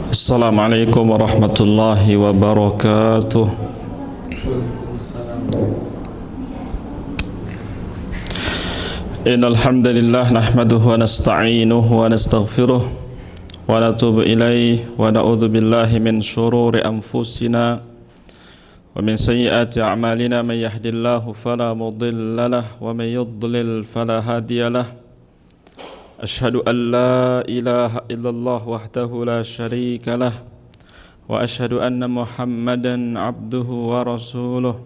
Assalamualaikum warahmatullahi wabarakatuh. Innal hamdalillah nahmaduhu wa nasta'inuhu wa nastaghfiruh wa natubu ilaihi wa na'udzu billahi min shururi anfusina wa min sayyiati a'malina may yahdihillahu fala mudilla lahu wa may yudlil fala hadiya lahu. Ashhadu an la ilaha illallah wahdahu la syarika lah wa ashhadu anna Muhammadan abduhu wa rasuluh.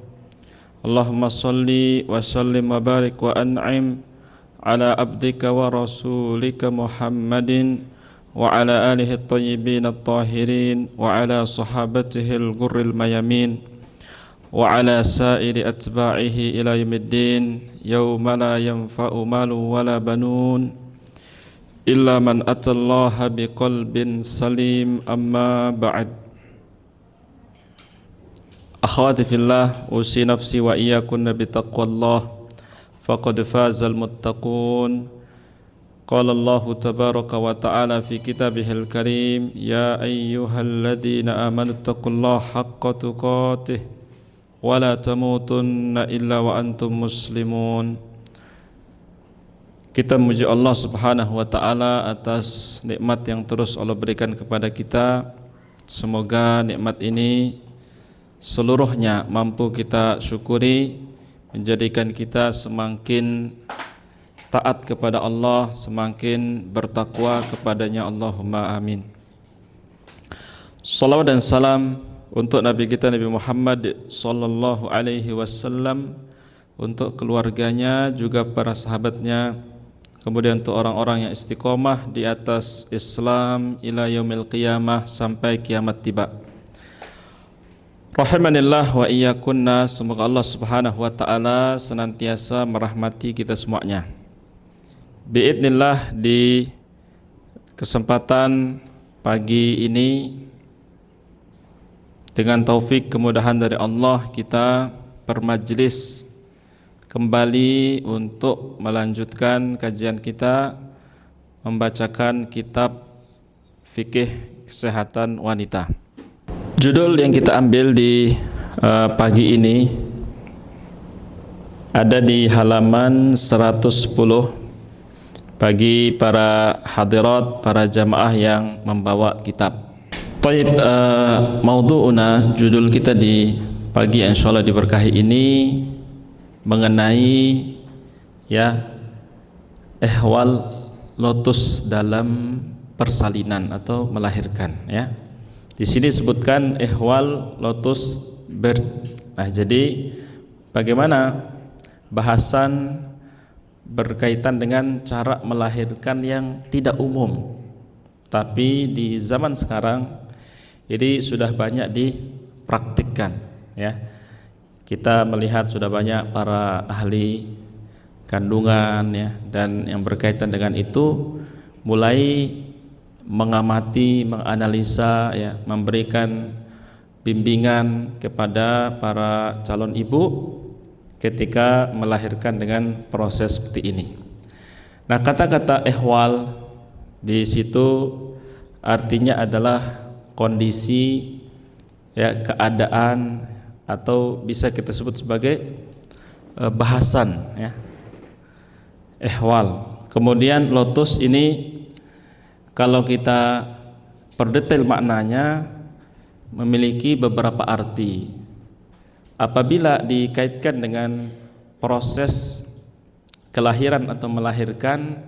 Allahumma salli wa sallim wa barik wa an'im ala abdika wa rasulika Muhammadin wa ala alihi at-tayyibin at-tahirin wa ala sahabatihi al-ghurril mayamin wa ala sa'iri atba'ihi ila yaumiddin yawma la yanfa'u malun wala banun illa man atallaha biqalbin salim, amma ba'd. Akhwati fillah, usi nafsi wa iyyakunna bitaqwallah faqad fazal muttaqun. Qala Allah tabaraka wa ta'ala fi kitabihil karim, ya ayyuhalladzina amanu taqullaha haqqa tuqatih wa la tamutunna illa wa antum muslimun. Kita memuji Allah Subhanahu wa taala atas nikmat yang terus Allah berikan kepada kita. Semoga nikmat ini seluruhnya mampu kita syukuri, menjadikan kita semakin taat kepada Allah, semakin bertakwa kepadanya. Allahumma amin. Salawat dan salam untuk Nabi kita Nabi Muhammad sallallahu alaihi wasallam, untuk keluarganya juga para sahabatnya, kemudian untuk orang-orang yang istiqomah di atas Islam ila yaumil qiyamah, sampai kiamat tiba. Rahimanillah wa iyyakunna, semoga Allah Subhanahu wa taala senantiasa merahmati kita semuanya. Biidznillah, di kesempatan pagi ini dengan taufik kemudahan dari Allah, kita bermajlis kembali untuk melanjutkan kajian kita membacakan kitab fikih kesehatan wanita. Judul yang kita ambil di pagi ini ada di halaman 110 bagi para hadirat, para jamaah yang membawa kitab. Taib, maudhu'una, judul kita di pagi insyaallah diberkahi ini mengenai ehwal lotus dalam persalinan atau melahirkan, ya. Di sini disebutkan ehwal lotus birth. Nah, jadi bagaimana bahasan berkaitan dengan cara melahirkan yang tidak umum, tapi di zaman sekarang ini sudah banyak dipraktikkan, ya. Kita melihat sudah banyak para ahli kandungan, ya, dan yang berkaitan dengan itu mulai mengamati, menganalisa, ya, memberikan bimbingan kepada para calon ibu ketika melahirkan dengan proses seperti ini. Nah, kata-kata ehwal di situ artinya adalah kondisi, ya, keadaan, atau bisa kita sebut sebagai bahasan, ya, ehwal. Kemudian lotus ini kalau kita perdetail maknanya memiliki beberapa arti. Apabila dikaitkan dengan proses kelahiran atau melahirkan,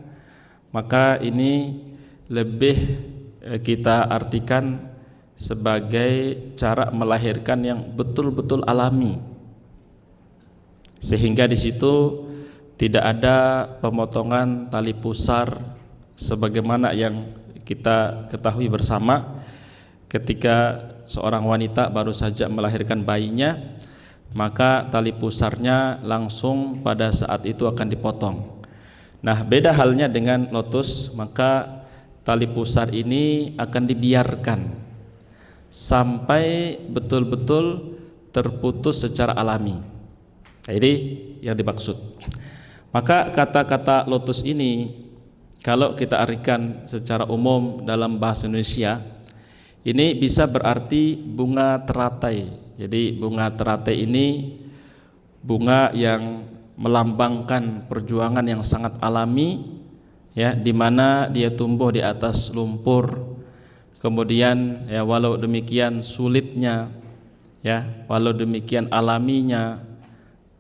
maka ini lebih kita artikan sebagai cara melahirkan yang betul-betul alami, sehingga di situ tidak ada pemotongan tali pusar sebagaimana yang kita ketahui bersama ketika seorang wanita baru saja melahirkan bayinya, maka tali pusarnya langsung pada saat itu akan dipotong. Nah, beda halnya dengan lotus, maka tali pusar ini akan dibiarkan sampai betul-betul terputus secara alami. Nah, ini yang dimaksud. Maka kata-kata lotus ini kalau kita artikan secara umum dalam bahasa Indonesia, Ini bisa berarti bunga teratai. Jadi bunga teratai ini bunga yang melambangkan perjuangan yang sangat alami, ya, di mana dia tumbuh di atas lumpur. Kemudian ya walau demikian sulitnya, ya walau demikian alaminya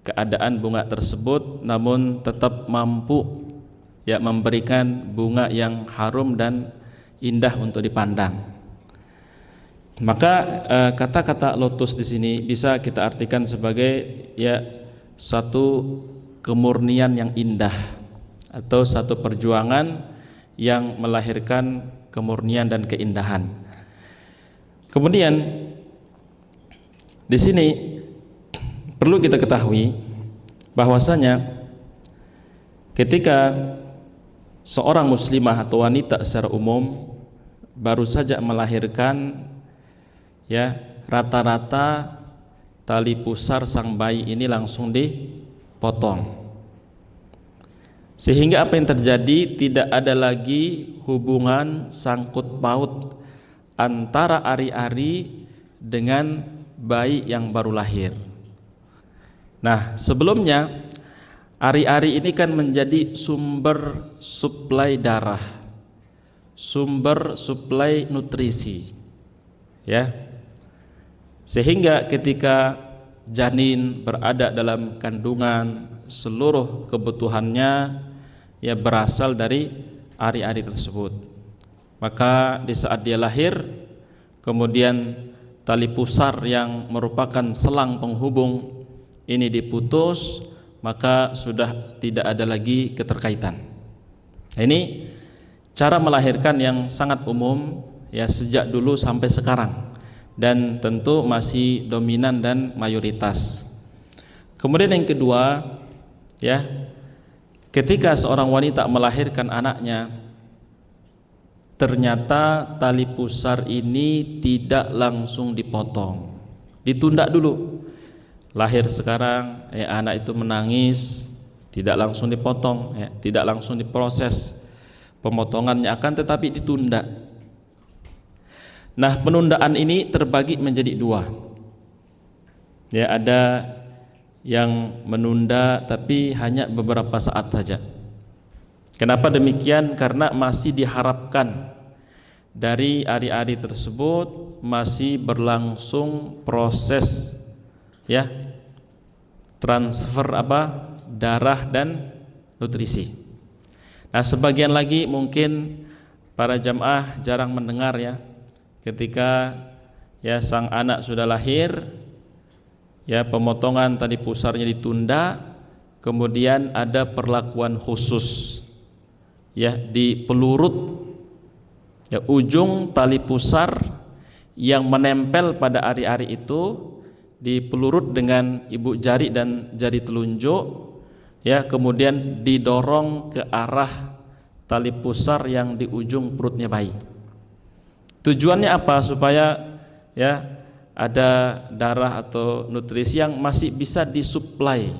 keadaan bunga tersebut, namun tetap mampu ya memberikan bunga yang harum dan indah untuk dipandang. Maka kata-kata lotus di sini bisa kita artikan sebagai ya satu kemurnian yang indah atau satu perjuangan yang melahirkan kemurnian dan keindahan. Kemudian di sini perlu kita ketahui bahwasanya ketika seorang muslimah atau wanita secara umum baru saja melahirkan, ya rata-rata tali pusar sang bayi ini langsung dipotong, sehingga apa yang terjadi, tidak ada lagi hubungan sangkut paut antara ari-ari dengan bayi yang baru lahir. Nah, sebelumnya ari-ari ini kan menjadi sumber suplai darah, sumber suplai nutrisi, ya. Sehingga ketika janin berada dalam kandungan, seluruh kebutuhannya ya berasal dari ari-ari tersebut. Maka di saat dia lahir, kemudian tali pusar yang merupakan selang penghubung ini diputus, maka sudah tidak ada lagi keterkaitan. Ini cara melahirkan yang sangat umum ya sejak dulu sampai sekarang, dan tentu masih dominan dan mayoritas. Kemudian yang kedua, ya, ketika seorang wanita melahirkan anaknya, ternyata tali pusar ini tidak langsung dipotong, ditunda dulu. Lahir sekarang, anak itu menangis, tidak langsung dipotong, tidak langsung diproses pemotongannya, akan tetapi ditunda. Nah, penundaan ini terbagi menjadi dua. Ya, ada yang menunda tapi hanya beberapa saat saja. Kenapa demikian? Karena masih diharapkan dari ari-ari tersebut masih berlangsung proses ya transfer darah dan nutrisi. Nah, sebagian lagi mungkin para jamaah jarang mendengar ya, ketika ya sang anak sudah lahir, ya pemotongan tali pusarnya ditunda, kemudian ada perlakuan khusus ya di pelurut, ya ujung tali pusar yang menempel pada ari-ari itu dipelurut dengan ibu jari dan jari telunjuk, ya kemudian didorong ke arah tali pusar yang di ujung perutnya bayi. Tujuannya apa? Supaya ya ada darah atau nutrisi yang masih bisa disuplai,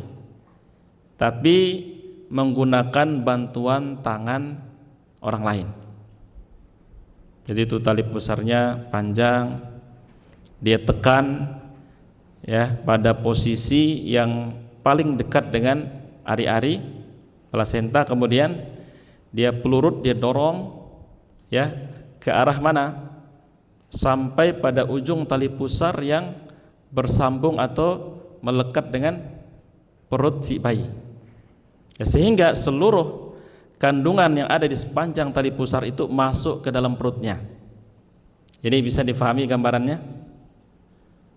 tapi menggunakan bantuan tangan orang lain. Jadi itu tali pusarnya panjang, dia tekan ya pada posisi yang paling dekat dengan ari-ari plasenta, kemudian dia pelurut, dia dorong ya ke arah mana? Sampai pada ujung tali pusar yang bersambung atau melekat dengan perut si bayi, ya, sehingga seluruh kandungan yang ada di sepanjang tali pusar itu masuk ke dalam perutnya. Ini bisa difahami gambarannya?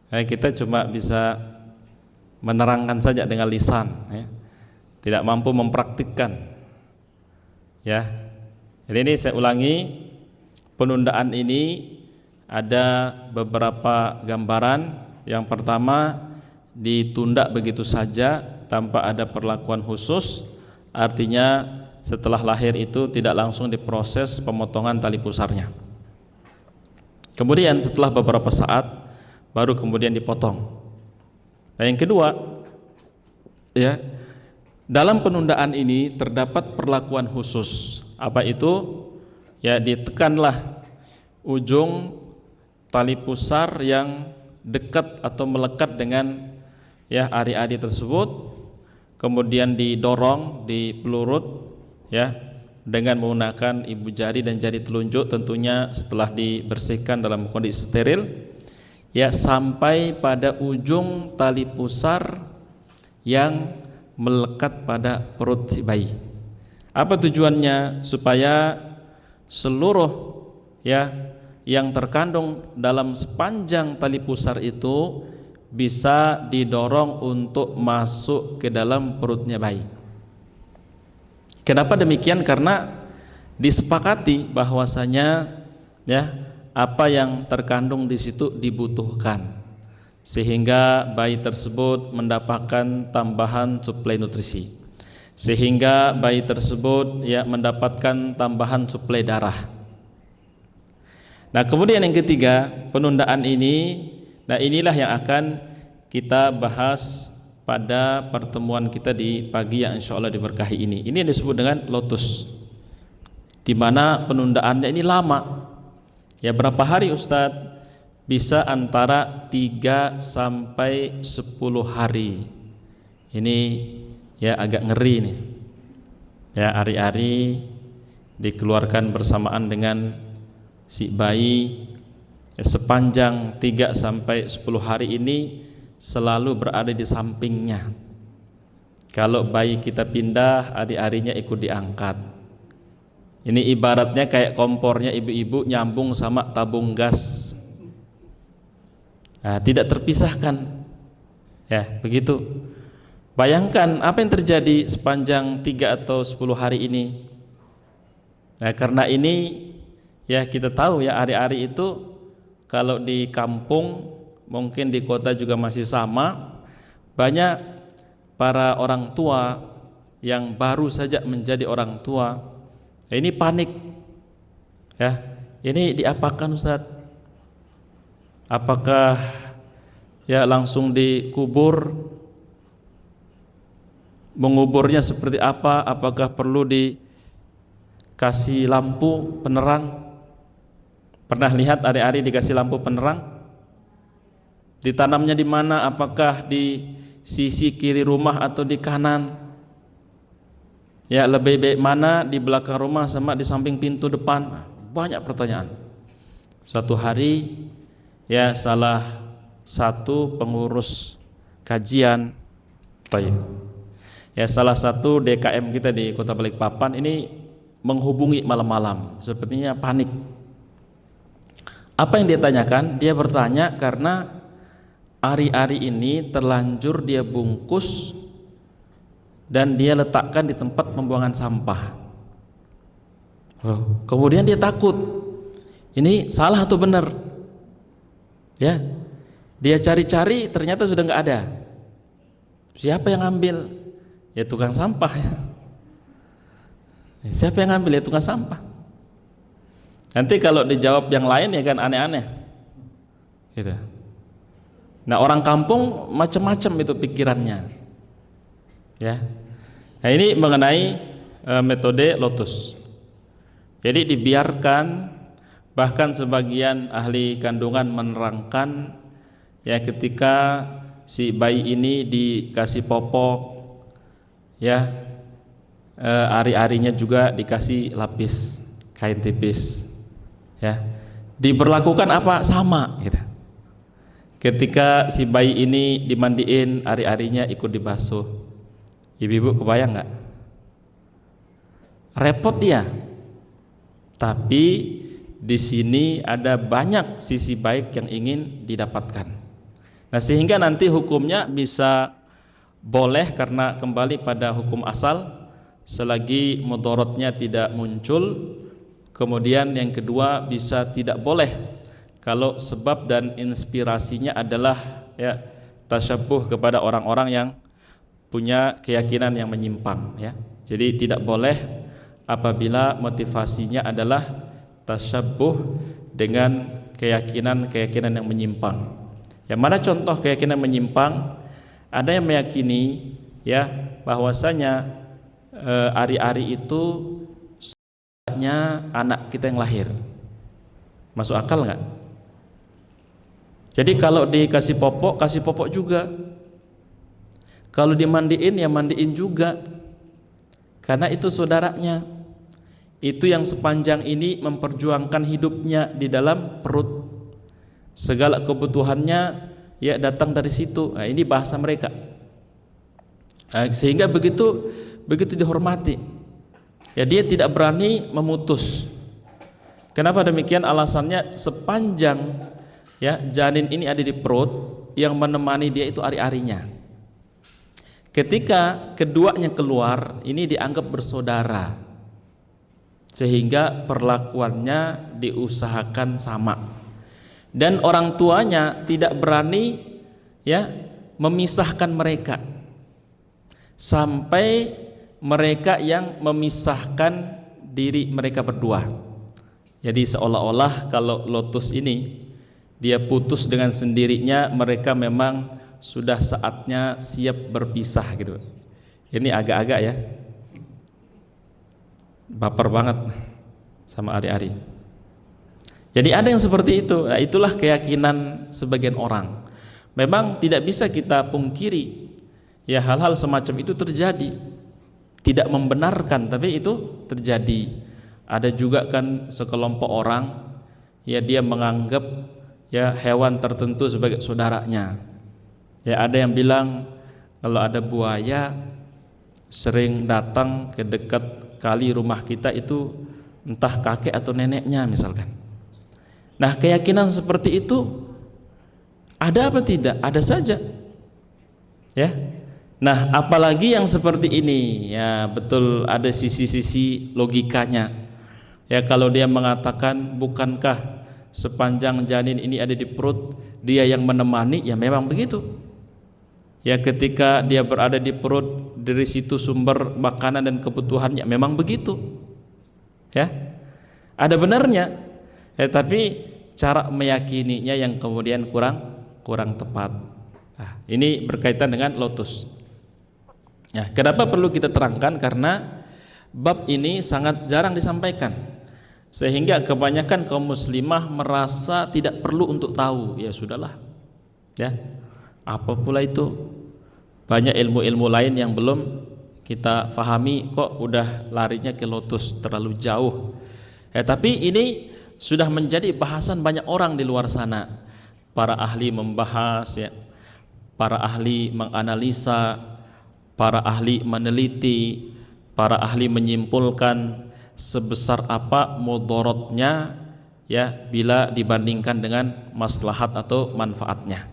Kita cuma bisa menerangkan saja dengan lisan, ya. Tidak mampu mempraktikkan, ya. Jadi ini saya ulangi, penundaan ini ada beberapa gambaran. Yang pertama, ditunda begitu saja tanpa ada perlakuan khusus, artinya setelah lahir itu tidak langsung diproses pemotongan tali pusarnya. Kemudian setelah beberapa saat baru kemudian dipotong. Nah, yang kedua, ya, dalam penundaan ini terdapat perlakuan khusus. Apa itu? Ya, ditekanlah ujung tali pusar yang dekat atau melekat dengan ya ari-ari tersebut, kemudian didorong di pelurut ya dengan menggunakan ibu jari dan jari telunjuk, tentunya setelah dibersihkan dalam kondisi steril ya, sampai pada ujung tali pusar yang melekat pada perut si bayi. Apa tujuannya? Supaya seluruh ya yang terkandung dalam sepanjang tali pusar itu bisa didorong untuk masuk ke dalam perutnya bayi. Kenapa demikian? Karena disepakati bahwasanya ya apa yang terkandung di situ dibutuhkan, sehingga bayi tersebut mendapatkan tambahan suplai nutrisi, sehingga bayi tersebut ya mendapatkan tambahan suplai darah. Nah, kemudian yang ketiga, penundaan ini, nah inilah yang akan kita bahas pada pertemuan kita di pagi yang insya Allah diberkahi ini. Ini yang disebut dengan lotus, di mana penundaannya ini lama. Ya, berapa hari Ustadz? Bisa antara 3 sampai 10 hari. Ini ya agak ngeri nih. Ya, ari-ari dikeluarkan bersamaan dengan si bayi ya, sepanjang 3 sampai 10 hari ini selalu berada di sampingnya. Kalau bayi kita pindah, ari-arinya ikut diangkat. Ini ibaratnya kayak kompornya ibu-ibu nyambung sama tabung gas. Nah, tidak terpisahkan. Ya, begitu. Bayangkan apa yang terjadi sepanjang 3 atau 10 hari ini. Nah, karena ini ya kita tahu ya, ari-ari itu kalau di kampung, mungkin di kota juga masih sama, banyak para orang tua yang baru saja menjadi orang tua ini panik ya, ini diapakan Ustaz? Apakah ya langsung dikubur? Menguburnya seperti apa? Apakah perlu dikasih lampu penerang? Pernah lihat ari-ari dikasih lampu penerang? Ditanamnya di mana? Apakah di sisi kiri rumah atau di kanan? Ya, lebih baik mana, di belakang rumah sama di samping pintu depan? Banyak pertanyaan. Suatu hari ya salah satu pengurus kajian ya salah satu DKM kita di Kota Balikpapan ini menghubungi malam-malam, sepertinya panik. Apa yang dia tanyakan? Dia bertanya karena ari-ari ini terlanjur dia bungkus dan dia letakkan di tempat pembuangan sampah. Kemudian dia takut, ini salah atau benar? Ya, dia cari-cari ternyata sudah nggak ada. Siapa yang ngambil? Ya tukang sampah ya. Siapa yang ngambil? Ya tukang sampah. Nanti kalau dijawab yang lain ya kan aneh-aneh. Gitu. Nah, orang kampung macam-macam itu pikirannya. Ya. Nah, ini mengenai metode lotus. Jadi dibiarkan, bahkan sebagian ahli kandungan menerangkan ya ketika si bayi ini dikasih popok ya, ari-arinya juga dikasih lapis kain tipis ya, diberlakukan apa sama gitu. Ketika si bayi ini dimandiin, ari-arinya ikut dibasuh. Ibu-ibu kebayang nggak? Repot ya. Tapi di sini ada banyak sisi baik yang ingin didapatkan. Nah, sehingga nanti hukumnya bisa boleh karena kembali pada hukum asal selagi mudaratnya tidak muncul. Kemudian yang kedua bisa tidak boleh kalau sebab dan inspirasinya adalah ya tasyabuh kepada orang-orang yang punya keyakinan yang menyimpang ya. Jadi tidak boleh apabila motivasinya adalah tasyabuh dengan keyakinan-keyakinan yang menyimpang. Yang mana contoh keyakinan menyimpang? Ada yang meyakini ya bahwasanya ari-ari itu sebenarnya anak kita yang lahir. Masuk akal nggak? Jadi kalau dikasih kasih popok juga. Kalau dimandiin, ya mandiin juga. Karena itu saudaranya. Itu yang sepanjang ini memperjuangkan hidupnya di dalam perut. Segala kebutuhannya ya datang dari situ. Nah, ini bahasa mereka. Sehingga begitu dihormati. Ya, dia tidak berani memutus. Kenapa demikian? Alasannya sepanjang ya janin ini ada di perut, yang menemani dia itu ari-arinya. Ketika keduanya keluar, ini dianggap bersaudara, sehingga perlakuannya diusahakan sama. Dan orang tuanya tidak berani ya memisahkan mereka, sampai mereka yang memisahkan diri mereka berdua. Jadi seolah-olah kalau lotus ini dia putus dengan sendirinya, mereka memang sudah saatnya siap berpisah gitu. Ini agak-agak ya baper banget sama ari-ari. Jadi ada yang seperti itu. Nah, itulah keyakinan sebagian orang. Memang tidak bisa kita pungkiri ya, hal-hal semacam itu terjadi. Tidak membenarkan, tapi itu terjadi. Ada juga kan sekelompok orang ya, dia menganggap ya hewan tertentu sebagai saudaranya. Ya, ada yang bilang kalau ada buaya sering datang ke dekat kali rumah kita itu entah kakek atau neneknya misalkan. Nah, keyakinan seperti itu ada apa tidak? Ada saja. Ya. Nah, apalagi yang seperti ini ya, betul ada sisi-sisi logikanya. Ya, kalau dia mengatakan bukankah sepanjang janin ini ada di perut dia yang menemani, ya memang begitu. Ya, ketika dia berada di perut, dari situ sumber makanan dan kebutuhannya, memang begitu. Ya, ada benarnya. Ya, tapi cara meyakininya yang kemudian kurang tepat. Nah, ini berkaitan dengan lotus. Ya, kenapa perlu kita terangkan? Karena bab ini sangat jarang disampaikan, sehingga kebanyakan kaum muslimah merasa tidak perlu untuk tahu. Ya sudahlah. Ya, apa pula itu? Banyak ilmu-ilmu lain yang belum kita fahami, kok udah larinya ke lotus, terlalu jauh. Ya, tapi ini sudah menjadi bahasan banyak orang di luar sana. Para ahli membahas ya, para ahli menganalisa, para ahli meneliti, para ahli menyimpulkan sebesar apa mudorotnya ya bila dibandingkan dengan maslahat atau manfaatnya.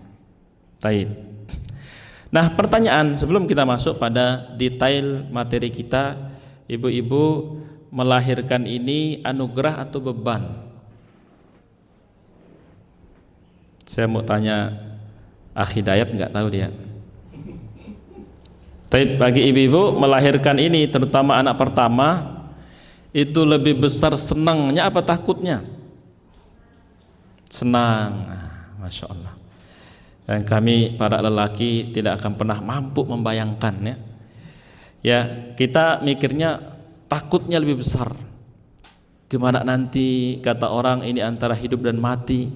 Taib. Nah, pertanyaan sebelum kita masuk pada detail materi kita, ibu-ibu melahirkan ini anugerah atau beban? Saya mau tanya Akh Hidayat, nggak tahu dia. Tapi bagi ibu-ibu melahirkan ini, terutama anak pertama, itu lebih besar senangnya apa takutnya? Senang, Masya Allah. Dan kami para lelaki tidak akan pernah mampu membayangkan ya. Ya, kita mikirnya takutnya lebih besar. Gimana nanti kata orang ini antara hidup dan mati.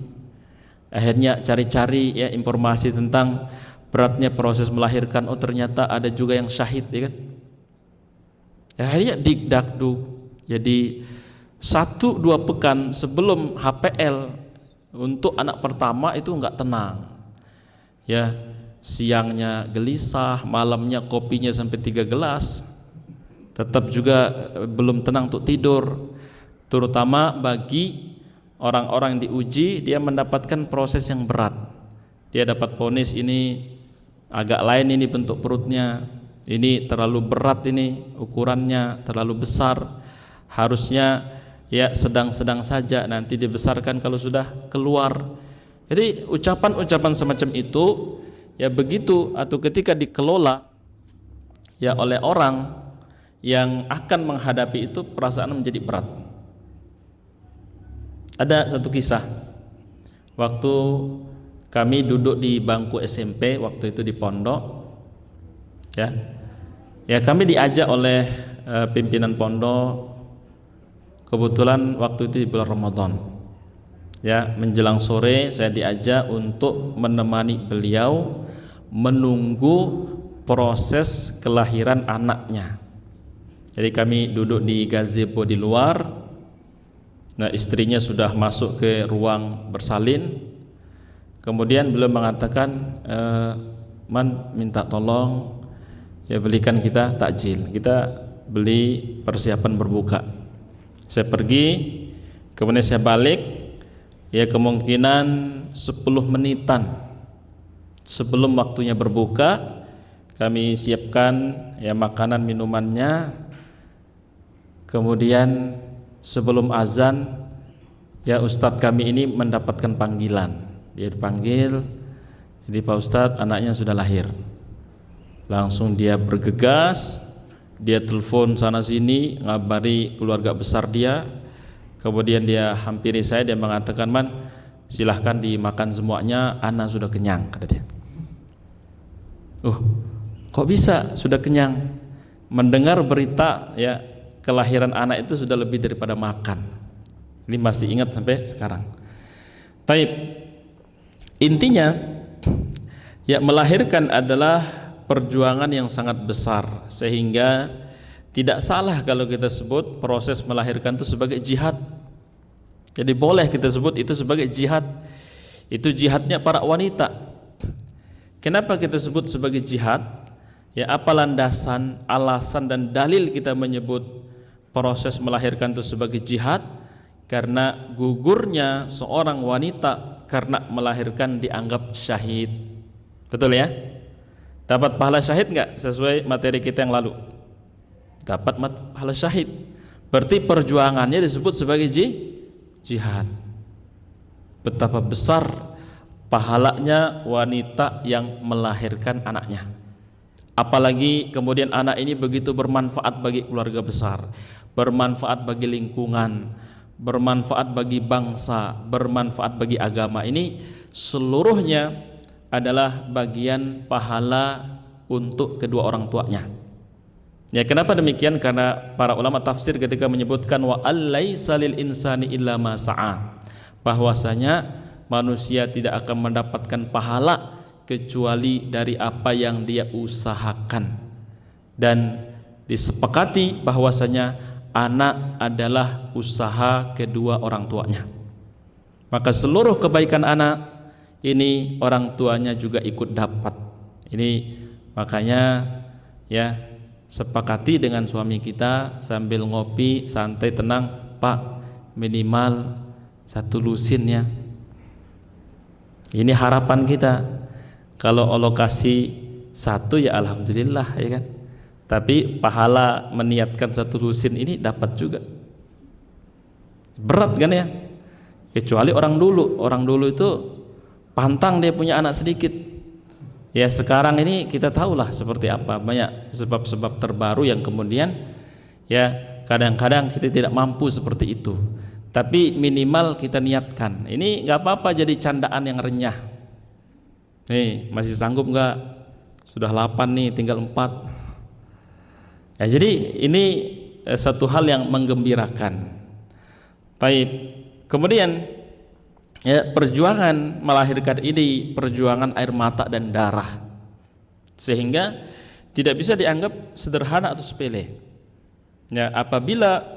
Akhirnya cari-cari ya informasi tentang beratnya proses melahirkan. Oh, ternyata ada juga yang syahid ya kan. Ya, akhirnya dikdakduk. Jadi 1-2 pekan sebelum HPL untuk anak pertama itu enggak tenang. Ya, siangnya gelisah, malamnya kopinya sampai 3 gelas, tetap juga belum tenang untuk tidur. Terutama bagi orang-orang yang diuji, dia mendapatkan proses yang berat. Dia dapat vonis ini agak lain, ini bentuk perutnya, ini terlalu berat, ini ukurannya terlalu besar, harusnya ya sedang-sedang saja, nanti dibesarkan kalau sudah keluar. Jadi ucapan-ucapan semacam itu ya begitu, atau ketika dikelola ya oleh orang yang akan menghadapi itu, perasaan menjadi berat. Ada satu kisah waktu kami duduk di bangku SMP, waktu itu di pondok ya. Ya, kami diajak oleh pimpinan pondok, kebetulan waktu itu di bulan Ramadan. Ya, menjelang sore saya diajak untuk menemani beliau menunggu proses kelahiran anaknya. Jadi kami duduk di gazebo di luar. Nah, istrinya sudah masuk ke ruang bersalin. Kemudian beliau mengatakan, Man, minta tolong ya belikan kita takjil. Kita beli persiapan berbuka. Saya pergi, kemudian saya balik, ya kemungkinan 10 menitan sebelum waktunya berbuka, kami siapkan ya makanan minumannya. Kemudian sebelum azan, ya Ustadz kami ini mendapatkan panggilan. Dia dipanggil, jadi Pak Ustadz anaknya sudah lahir. Langsung dia bergegas, dia telepon sana sini, ngabari keluarga besar dia. Kemudian dia hampiri saya, dia mengatakan, Man, silahkan dimakan semuanya, anak sudah kenyang, kata dia. Kok bisa sudah kenyang? Mendengar berita ya kelahiran anak itu sudah lebih daripada makan. Ini masih ingat sampai sekarang. Taib. Intinya ya melahirkan adalah perjuangan yang sangat besar, sehingga tidak salah kalau kita sebut proses melahirkan itu sebagai jihad. Jadi boleh kita sebut itu sebagai jihad. Itu jihadnya para wanita. Kenapa kita sebut sebagai jihad? Ya, apa landasan, alasan dan dalil kita menyebut proses melahirkan itu sebagai jihad? Karena gugurnya seorang wanita karena melahirkan dianggap syahid. Betul ya? Dapat pahala syahid enggak sesuai materi kita yang lalu? Dapat pahala syahid. Berarti perjuangannya disebut sebagai jihad. Betapa besar pahalanya wanita yang melahirkan anaknya. Apalagi kemudian anak ini begitu bermanfaat bagi keluarga besar, bermanfaat bagi lingkungan, bermanfaat bagi bangsa, bermanfaat bagi agama. Ini seluruhnya adalah bagian pahala untuk kedua orang tuanya. Ya, kenapa demikian? Karena para ulama tafsir ketika menyebutkan wa allaisa lil insani illa ma sa'a, bahwasanya manusia tidak akan mendapatkan pahala kecuali dari apa yang dia usahakan. Dan disepakati bahwasanya anak adalah usaha kedua orang tuanya. Maka seluruh kebaikan anak ini orang tuanya juga ikut dapat. Ini makanya ya sepakati dengan suami kita sambil ngopi santai tenang, Pak, minimal 1 lusin ya. Ini harapan kita. Kalau Allah kasih 1 ya alhamdulillah, ya kan. Tapi pahala meniatkan 1 lusin ini dapat juga. Berat kan ya? Kecuali orang dulu itu pantang dia punya anak sedikit. Ya sekarang ini kita tahulah seperti apa, banyak sebab-sebab terbaru yang kemudian ya kadang-kadang kita tidak mampu seperti itu. Tapi minimal kita niatkan. Ini nggak apa-apa jadi candaan yang renyah. Nih masih sanggup nggak? Sudah 8 nih, tinggal 4. Ya, jadi ini satu hal yang menggembirakan. Baik. Kemudian ya, perjuangan melahirkan ini perjuangan air mata dan darah, sehingga tidak bisa dianggap sederhana atau sepele. Ya, apabila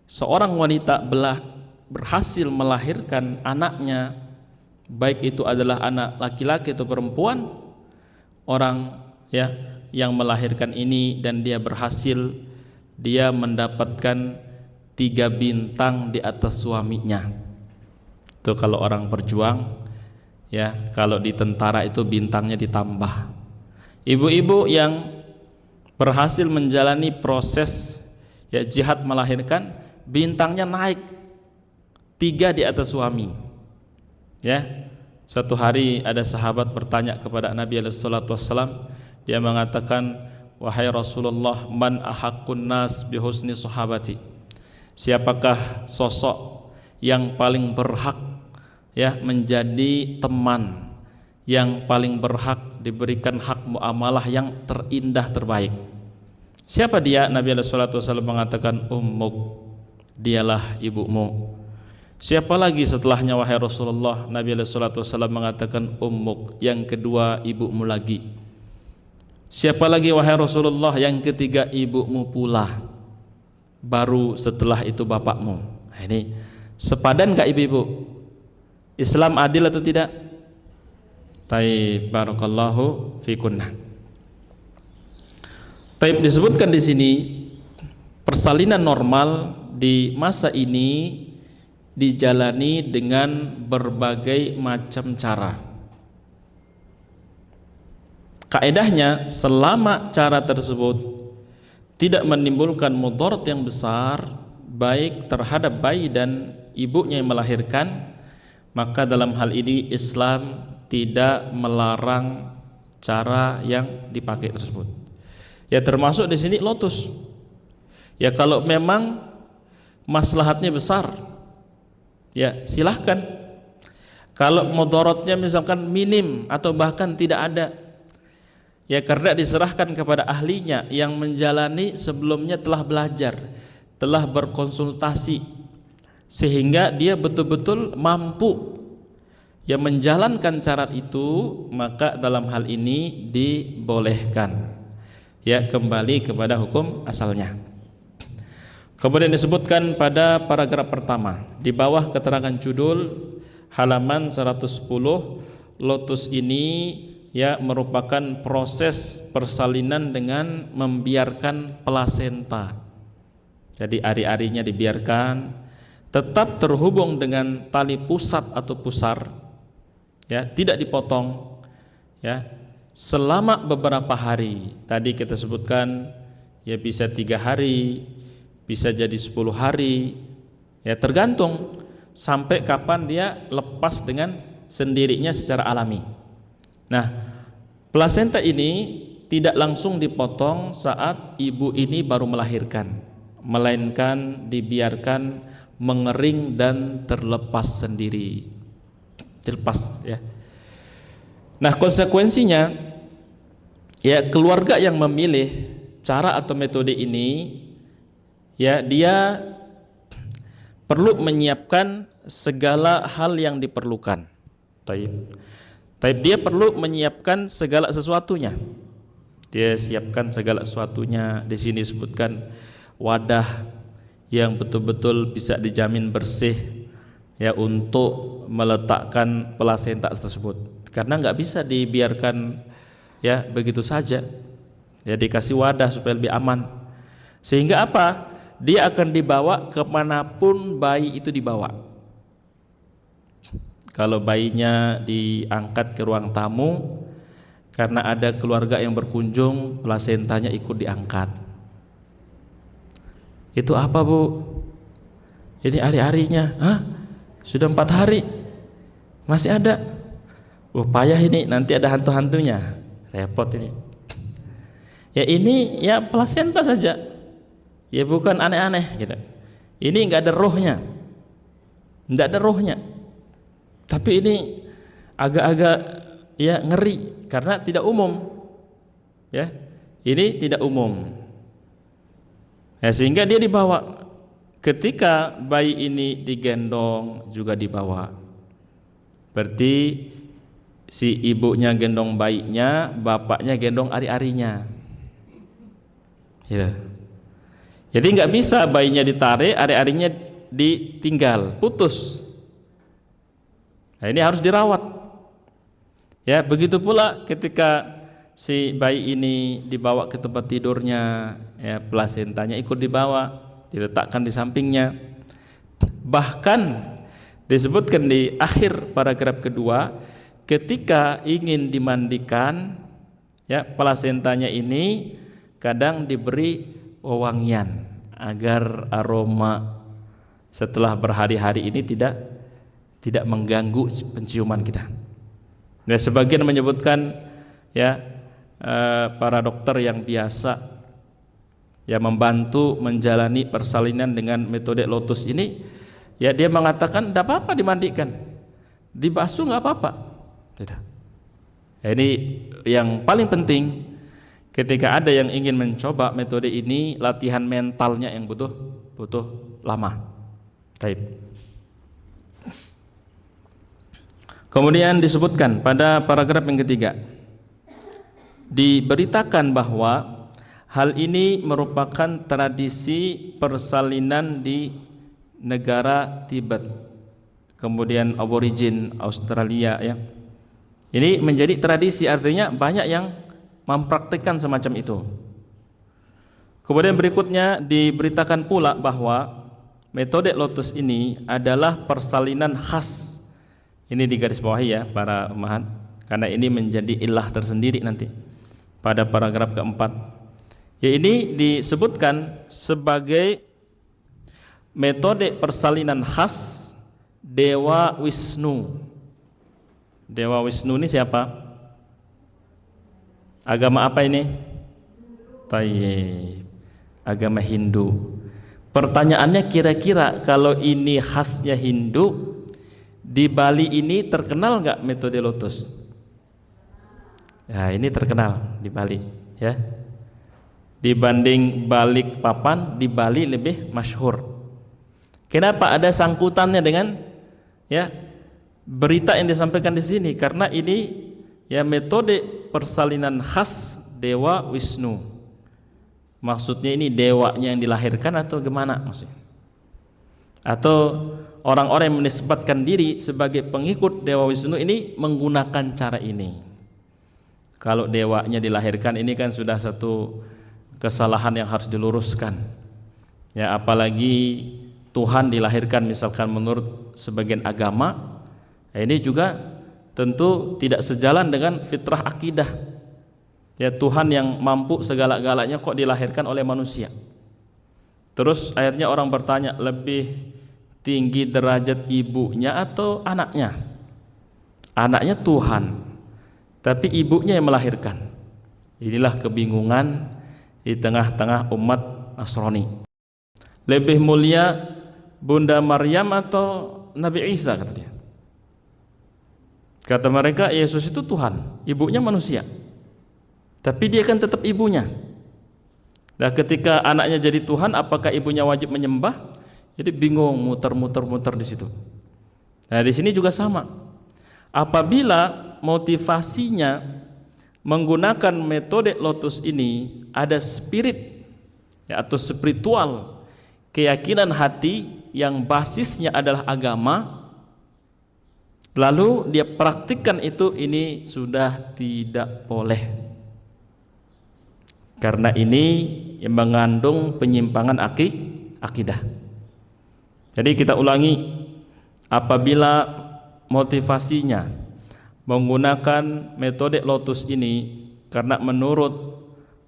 seorang wanita berhasil melahirkan anaknya, baik itu adalah anak laki-laki atau perempuan, orang ya yang melahirkan ini dan dia berhasil, dia mendapatkan 3 bintang di atas suaminya. Itu kalau orang berjuang ya, kalau di tentara itu bintangnya ditambah. Ibu-ibu yang berhasil menjalani proses ya jihad melahirkan, bintangnya naik 3 di atas suami. Ya, suatu hari ada sahabat bertanya kepada Nabi SAW. Dia mengatakan, wahai Rasulullah, man ahaqqun nas bihusni sahabati, siapakah sosok yang paling berhak ya menjadi teman, yang paling berhak diberikan hak muamalah yang terindah terbaik? Siapa dia? Nabi SAW mengatakan, ummuk, dialah ibumu. Siapa lagi setelahnya wahai Rasulullah? Nabi SAW mengatakan ummuk, yang kedua ibumu lagi. Siapa lagi wahai Rasulullah? Yang ketiga ibumu pula, baru setelah itu bapakmu. Nah, ini sepadan gak ibu-ibu? Islam adil atau tidak? Taib, barakallahu fikunna. Taib, disebutkan di sini persalinan normal di masa ini dijalani dengan berbagai macam cara. Kaedahnya, selama cara tersebut tidak menimbulkan mudarat yang besar baik terhadap bayi dan ibunya yang melahirkan, maka dalam hal ini Islam tidak melarang cara yang dipakai tersebut. Ya, termasuk di sini lotus. Ya, kalau memang maslahatnya besar, ya silahkan. Kalau mudaratnya misalkan minim atau bahkan tidak ada, ya karena diserahkan kepada ahlinya yang menjalani sebelumnya, telah belajar, telah berkonsultasi, sehingga dia betul-betul mampu ya menjalankan cara itu, maka dalam hal ini dibolehkan. Ya, kembali kepada hukum asalnya. Kemudian disebutkan pada paragraf pertama di bawah keterangan judul halaman 110, lotus ini ya merupakan proses persalinan dengan membiarkan plasenta. Jadi ari-arinya dibiarkan tetap terhubung dengan tali pusat atau pusar, ya, tidak dipotong, ya, selama beberapa hari. Tadi kita sebutkan ya bisa 3 hari, bisa jadi 10 hari, ya tergantung sampai kapan dia lepas dengan sendirinya secara alami. Nah, plasenta ini tidak langsung dipotong saat ibu ini baru melahirkan, melainkan dibiarkan mengering dan terlepas sendiri, terlepas, ya. Nah, konsekuensinya ya keluarga yang memilih cara atau metode ini, ya dia perlu menyiapkan segala hal yang diperlukan. Taib, dia perlu menyiapkan segala sesuatunya. Dia siapkan segala sesuatunya. Di sini disebutkan wadah yang betul-betul bisa dijamin bersih ya untuk meletakkan plasenta tersebut. Karena nggak bisa dibiarkan ya begitu saja. Ya dikasih wadah supaya lebih aman. Sehingga apa? Dia akan dibawa kemanapun bayi itu dibawa. Kalau bayinya diangkat ke ruang tamu karena ada keluarga yang berkunjung, plasentanya ikut diangkat. Itu apa, Bu? Ini hari-harinya. Hah? Sudah 4 hari masih ada. Oh, payah ini, nanti ada hantu-hantunya. Repot ini. Ya ini ya plasenta saja. Ya bukan aneh-aneh gitu. Ini enggak ada rohnya. Enggak ada rohnya. Tapi ini agak-agak ya ngeri karena tidak umum. Ya. Ini tidak umum. Ya, sehingga dia dibawa. Ketika bayi ini digendong juga dibawa. Berarti si ibunya gendong bayinya, bapaknya gendong ari-arinya. Ya. Jadi nggak bisa bayinya ditarik, ari-arinya ditinggal, putus. Nah, ini harus dirawat. Ya, begitu pula ketika si bayi ini dibawa ke tempat tidurnya, ya plasentanya ikut dibawa, diletakkan di sampingnya. Bahkan disebutkan di akhir paragraf kedua, ketika ingin dimandikan, ya plasentanya ini kadang diberi wewangian agar aroma setelah berhari-hari ini tidak mengganggu penciuman kita. Nah, sebagian menyebutkan ya para dokter yang biasa ya membantu menjalani persalinan dengan metode lotus ini, ya dia mengatakan tidak apa-apa dimandikan, dibasuh nggak apa-apa. Tidak. Ini yang paling penting ketika ada yang ingin mencoba metode ini, latihan mentalnya yang butuh lama. Taib. Kemudian disebutkan pada paragraf yang ketiga, diberitakan bahwa hal ini merupakan tradisi persalinan di negara Tibet, kemudian aborigin Australia ya. Ini menjadi tradisi, artinya banyak yang mempraktikkan semacam itu. Kemudian berikutnya diberitakan pula bahwa metode lotus ini adalah persalinan khas. Ini digarisbawahi ya para ummahat, karena ini menjadi ilah tersendiri nanti pada paragraf keempat. Ya, ini disebutkan sebagai metode persalinan khas Dewa Wisnu. Dewa Wisnu ini siapa? Agama apa ini? Tayyib. Agama Hindu. Pertanyaannya, kira-kira kalau ini khasnya Hindu, di Bali ini terkenal nggak metode lotus? Ya, ini terkenal di Bali ya. Dibanding Balikpapan, di Bali lebih masyhur. Kenapa ada sangkutannya dengan ya berita yang disampaikan di sini? Karena ini ya metode persalinan khas Dewa Wisnu. Maksudnya ini dewanya yang dilahirkan atau gimana maksudnya? Atau orang-orang yang menisbatkan diri sebagai pengikut Dewa Wisnu ini menggunakan cara ini. Kalau dewanya dilahirkan ini kan sudah satu kesalahan yang harus diluruskan. Ya, apalagi Tuhan dilahirkan misalkan menurut sebagian agama, ini juga tentu tidak sejalan dengan fitrah akidah. Ya, Tuhan yang mampu segala-galanya kok dilahirkan oleh manusia. Terus akhirnya orang bertanya, lebih tinggi derajat ibunya atau anaknya? Anaknya Tuhan, tapi ibunya yang melahirkan. Inilah kebingungan di tengah-tengah umat Nasrani. Lebih mulia Bunda Maryam atau Nabi Isa, kata dia. Kata mereka, Yesus itu Tuhan, ibunya manusia, tapi dia kan tetap ibunya. Nah, ketika anaknya jadi Tuhan, apakah ibunya wajib menyembah? Jadi bingung, muter-muter di situ. Nah, di sini juga sama. Apabila motivasinya menggunakan metode lotus ini ada spirit ya, atau spiritual, keyakinan hati yang basisnya adalah agama, lalu dia praktikkan itu, ini sudah tidak boleh. Karena ini yang mengandung penyimpangan akidah. Jadi kita ulangi, apabila motivasinya menggunakan metode lotus ini karena menurut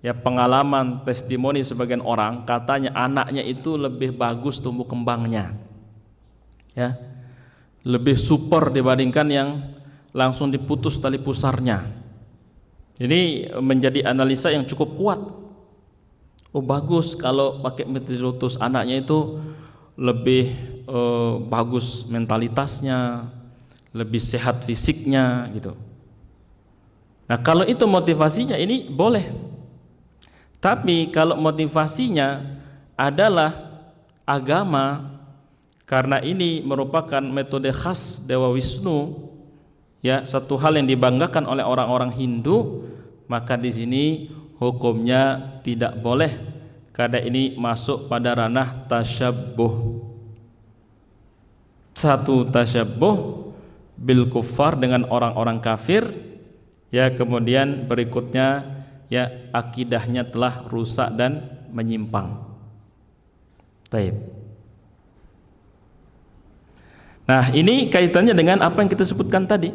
ya pengalaman testimoni sebagian orang, katanya anaknya itu lebih bagus tumbuh kembangnya, ya, lebih super dibandingkan yang langsung diputus tali pusarnya. Ini menjadi analisa yang cukup kuat. Oh, bagus kalau pakai metode lotus, anaknya itu lebih bagus mentalitasnya, lebih sehat fisiknya gitu. Nah, kalau itu motivasinya, ini boleh. Tapi kalau motivasinya adalah agama, karena ini merupakan metode khas Dewa Wisnu, ya, satu hal yang dibanggakan oleh orang-orang Hindu, maka di sini hukumnya tidak boleh, karena ini masuk pada ranah tasyabbuh. Satu, tasyabbuh bil kuffar, dengan orang-orang kafir, ya, kemudian berikutnya ya akidahnya telah rusak dan menyimpang. Taib. Nah, ini kaitannya dengan apa yang kita sebutkan tadi.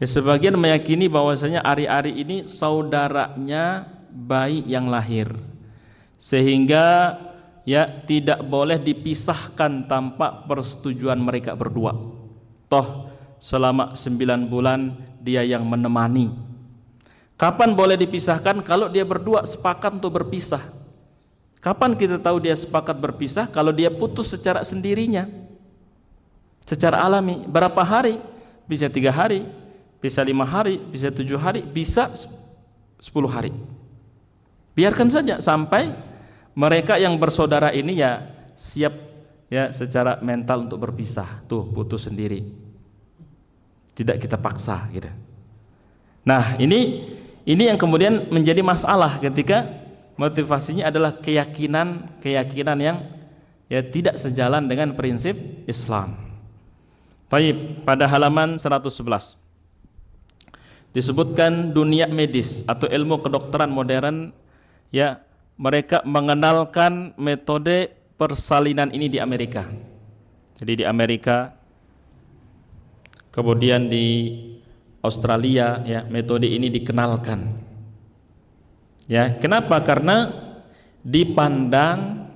Ya, sebagian meyakini bahwasanya ari-ari ini saudaranya bayi yang lahir, sehingga ya tidak boleh dipisahkan tanpa persetujuan mereka berdua. Toh selama 9 bulan dia yang menemani. Kapan boleh dipisahkan? Kalau dia berdua sepakat untuk berpisah. Kapan kita tahu dia sepakat berpisah? Kalau dia putus secara sendirinya, secara alami. Berapa hari? Bisa 3 hari, bisa 5 hari, bisa 7 hari, bisa 10 hari. Biarkan saja sampai mereka yang bersaudara ini ya siap ya secara mental untuk berpisah. Tuh, putus sendiri. tidak kita paksa gitu. Nah, ini yang kemudian menjadi masalah ketika motivasinya adalah keyakinan yang ya tidak sejalan dengan prinsip Islam. Baik, pada halaman 111 disebutkan dunia medis atau ilmu kedokteran modern, ya, mereka mengenalkan metode persalinan ini di Amerika. Jadi di Amerika, kemudian di Australia, ya, metode ini dikenalkan. Ya, kenapa? Karena dipandang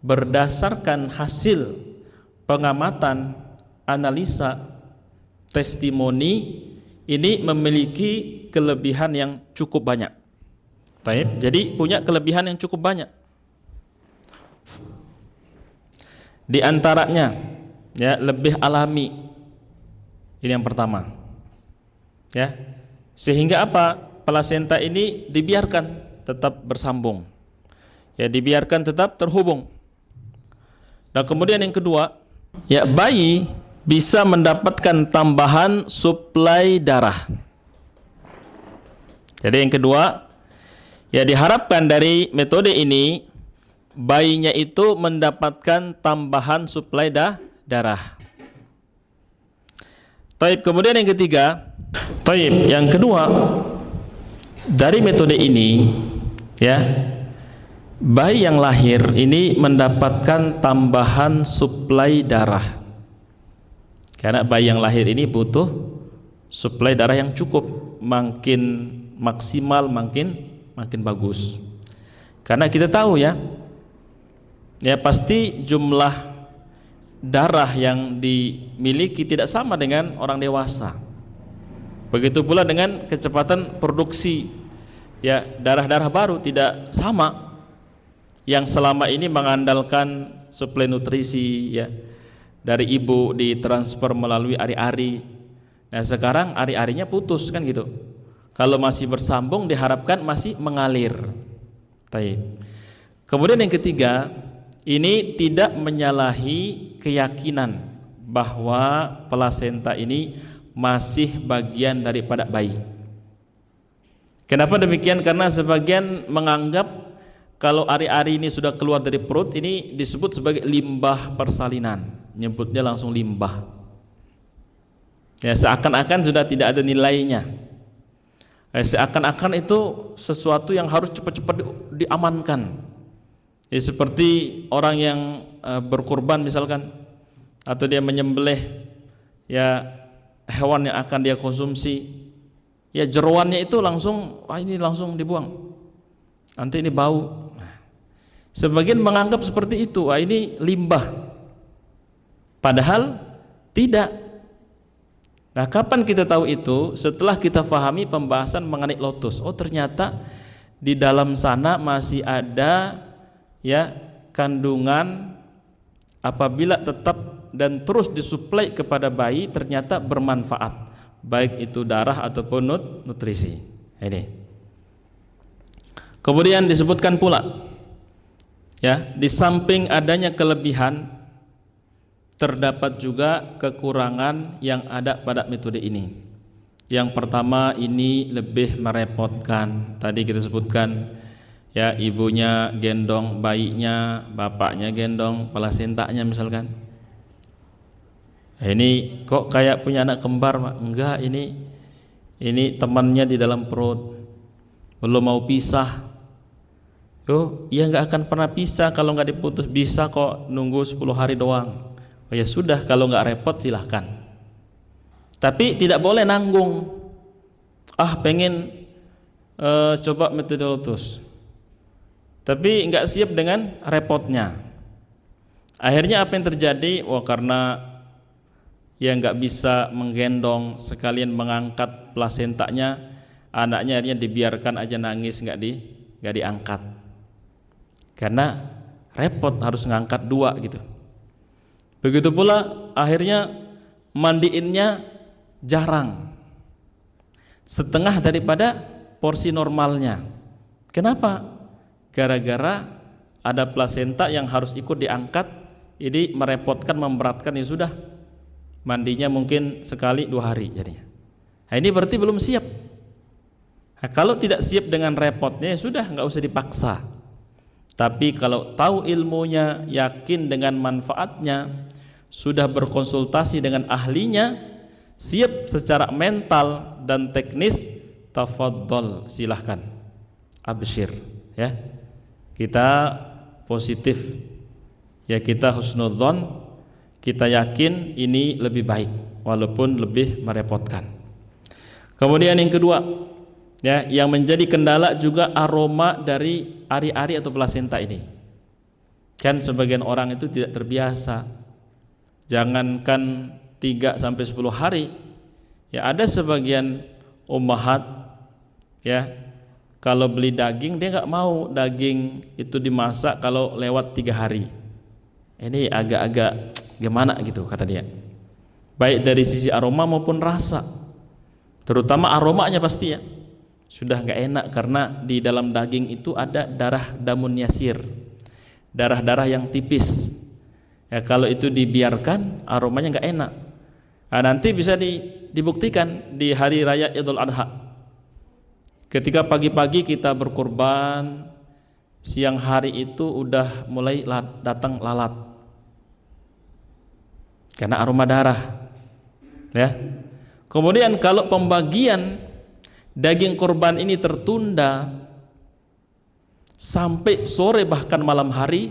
berdasarkan hasil pengamatan, analisa, testimoni, ini memiliki kelebihan yang cukup banyak. Baik, jadi punya kelebihan yang cukup banyak. Di antaranya, ya, lebih alami. Ini yang pertama. Ya. Sehingga apa? Plasenta ini dibiarkan tetap bersambung. Ya, dibiarkan tetap terhubung. Dan kemudian yang kedua, ya, bayi bisa mendapatkan tambahan suplai darah. Jadi yang kedua, ya, diharapkan dari metode ini bayinya itu mendapatkan tambahan suplai darah. Taib, kemudian yang ketiga, taib, yang kedua, dari metode ini, ya, bayi yang lahir ini mendapatkan tambahan suplai darah. Karena bayi yang lahir ini butuh suplai darah yang cukup, makin maksimal makin bagus. Karena kita tahu, ya, pasti jumlah darah yang dimiliki tidak sama dengan orang dewasa. Begitu pula dengan kecepatan produksi, ya, darah-darah baru tidak sama. Yang selama ini mengandalkan suplai nutrisi, ya, dari ibu ditransfer melalui ari-ari. Nah, sekarang ari-arinya putus, kan gitu. Kalau masih bersambung diharapkan masih mengalir. Taib. Kemudian yang ketiga, ini tidak menyalahi keyakinan bahwa plasenta ini masih bagian daripada bayi. Kenapa demikian? Karena sebagian menganggap kalau ari-ari ini sudah keluar dari perut, ini disebut sebagai limbah persalinan. Nyebutnya langsung limbah. Ya, seakan-akan sudah tidak ada nilainya. Seakan-akan itu sesuatu yang harus cepat-cepat diamankan. Ya, seperti orang yang berkurban misalkan, atau dia menyembelih, ya, hewan yang akan dia konsumsi, ya, jeroannya itu langsung, ini langsung dibuang, nanti ini bau. Sebagian menganggap seperti itu, ini limbah. Padahal tidak. Nah, kapan kita tahu itu? Setelah kita fahami pembahasan mengenai lotus. Oh, ternyata di dalam sana masih ada, ya, kandungan apabila tetap dan terus disuplai kepada bayi ternyata bermanfaat, baik itu darah ataupun nutrisi. Ini. Kemudian disebutkan pula, ya, di samping adanya kelebihan, terdapat juga kekurangan yang ada pada metode ini. Yang pertama, ini lebih merepotkan. Tadi kita sebutkan, ya, ibunya gendong bayinya, bapaknya gendong plasentanya misalkan. Ini kok kayak punya anak kembar, Pak? Enggak, ini temannya di dalam perut, belum mau pisah. Oh, ya nggak akan pernah pisah kalau nggak diputus. Bisa kok, nunggu 10 hari doang. Oh, ya sudah, kalau nggak repot silahkan. Tapi tidak boleh nanggung. Pengen coba metode lotus, tapi nggak siap dengan repotnya. Akhirnya apa yang terjadi? Karena ya nggak bisa menggendong sekalian mengangkat plasentanya, anaknya akhirnya dibiarkan aja nangis, nggak diangkat. Karena repot, harus ngangkat 2 gitu. Begitu pula akhirnya mandiinnya jarang, setengah daripada porsi normalnya. Kenapa? Gara-gara ada plasenta yang harus ikut diangkat, ini merepotkan, memberatkan. Ya sudah, mandinya mungkin sekali 2 hari jadinya. Nah, ini berarti belum siap. Nah, kalau tidak siap dengan repotnya ya sudah, nggak usah dipaksa. Tapi kalau tahu ilmunya, yakin dengan manfaatnya, sudah berkonsultasi dengan ahlinya, siap secara mental dan teknis, tafadhol, silahkan, absyir, ya. Kita positif, ya, kita husnudzon, kita yakin ini lebih baik walaupun lebih merepotkan. Kemudian yang kedua, ya, yang menjadi kendala juga aroma dari ari-ari atau plasenta ini. Kan sebagian orang itu tidak terbiasa. Jangankan 3 sampai 10 hari, ya, ada sebagian ummahat, ya, kalau beli daging dia nggak mau daging itu dimasak kalau lewat 3 hari. Ini agak-agak gimana gitu kata dia, baik dari sisi aroma maupun rasa, terutama aromanya pasti ya sudah nggak enak, karena di dalam daging itu ada darah damun yasir, darah-darah yang tipis, ya, kalau itu dibiarkan aromanya nggak enak. Nah, nanti bisa dibuktikan di hari raya Idul Adha, ketika pagi-pagi kita berkurban, siang hari itu udah mulai datang lalat karena aroma darah, ya. Kemudian kalau pembagian daging kurban ini tertunda sampai sore bahkan malam hari,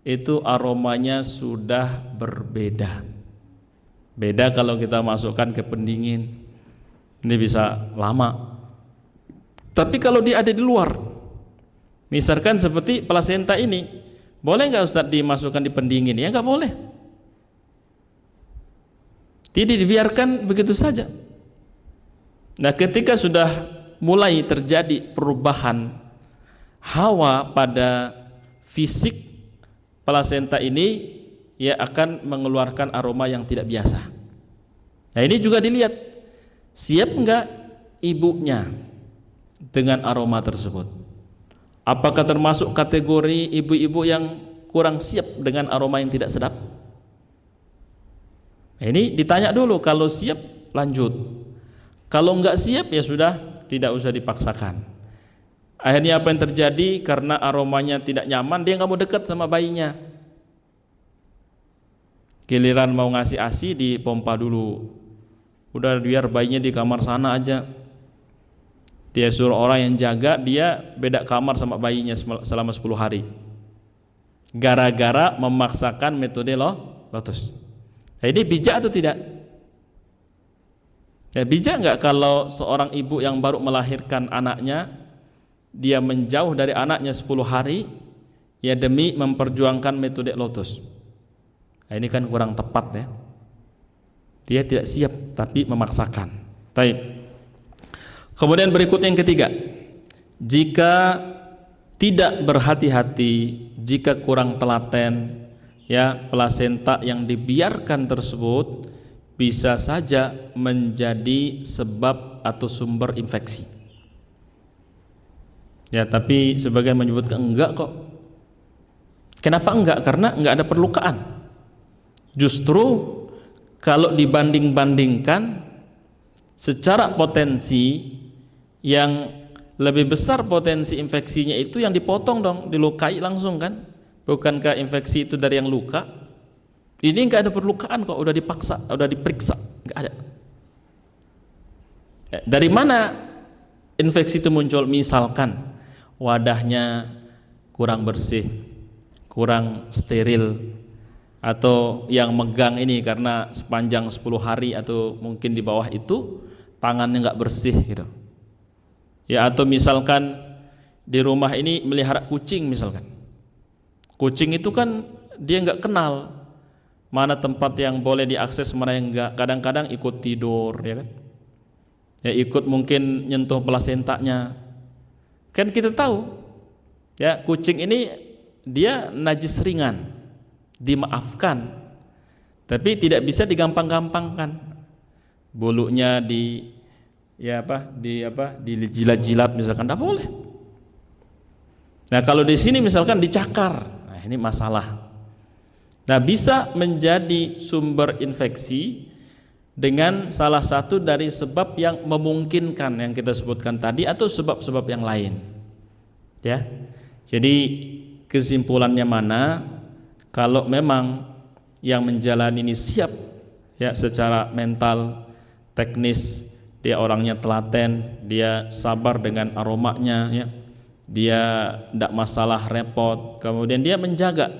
itu aromanya sudah berbeda. Beda kalau kita masukkan ke pendingin, ini bisa lama. Tapi kalau dia ada di luar, misalkan seperti plasenta ini, boleh nggak Ustadz dimasukkan di pendingin? Ya nggak boleh. Tidak dibiarkan begitu saja. Nah, ketika sudah mulai terjadi perubahan hawa pada fisik plasenta ini, ya akan mengeluarkan aroma yang tidak biasa. Nah, ini juga dilihat, siap enggak ibunya dengan aroma tersebut. Apakah termasuk kategori ibu-ibu yang kurang siap dengan aroma yang tidak sedap? Nah, ini ditanya dulu, kalau siap lanjut, kalau enggak siap ya sudah, tidak usah dipaksakan. Akhirnya apa yang terjadi? Karena aromanya tidak nyaman, dia nggak mau dekat sama bayinya. Giliran mau ngasih ASI dipompa dulu, udah biar bayinya di kamar sana aja. Dia suruh orang yang jaga, dia beda kamar sama bayinya selama 10 hari, gara-gara memaksakan metode lotus. Nah, ini bijak atau tidak? Ya, bijak nggak kalau seorang ibu yang baru melahirkan anaknya, dia menjauh dari anaknya 10 hari, ya demi memperjuangkan metode lotus. Nah, ini kan kurang tepat, ya. Dia tidak siap tapi memaksakan. Baik. Kemudian berikut yang ketiga, jika tidak berhati-hati, jika kurang telaten, ya, plasenta yang dibiarkan tersebut bisa saja menjadi sebab atau sumber infeksi. Ya, tapi sebagian menyebutkan enggak kok. Kenapa enggak? Karena enggak ada perlukaan. Justru kalau dibanding-bandingkan secara potensi, yang lebih besar potensi infeksinya itu yang dipotong dong, dilukai langsung kan? Bukankah infeksi itu dari yang luka? Ini enggak ada perlukaan kok, udah dipaksa, udah diperiksa, enggak ada. Dari mana infeksi itu muncul? Misalkan wadahnya kurang bersih, kurang steril, atau yang megang ini karena sepanjang 10 hari atau mungkin di bawah itu tangannya nggak bersih gitu. Ya, atau misalkan di rumah ini melihara kucing misalkan. Kucing itu kan dia nggak kenal mana tempat yang boleh diakses, mana yang enggak. Kadang-kadang ikut tidur, ya kan? Ya, ikut mungkin nyentuh plasentanya. Kan kita tahu, ya, kucing ini dia najis ringan, dimaafkan, tapi tidak bisa digampang-gampangkan. Bulunya dijilat-jilat misalkan, tidak boleh. Nah, kalau di sini misalkan dicakar, nah ini masalah. Nah, bisa menjadi sumber infeksi dengan salah satu dari sebab yang memungkinkan yang kita sebutkan tadi atau sebab-sebab yang lain. Ya. Jadi kesimpulannya mana? Kalau memang yang menjalani ini siap ya secara mental, teknis, dia orangnya telaten, dia sabar dengan aromanya ya. Dia tidak masalah repot, kemudian dia menjaga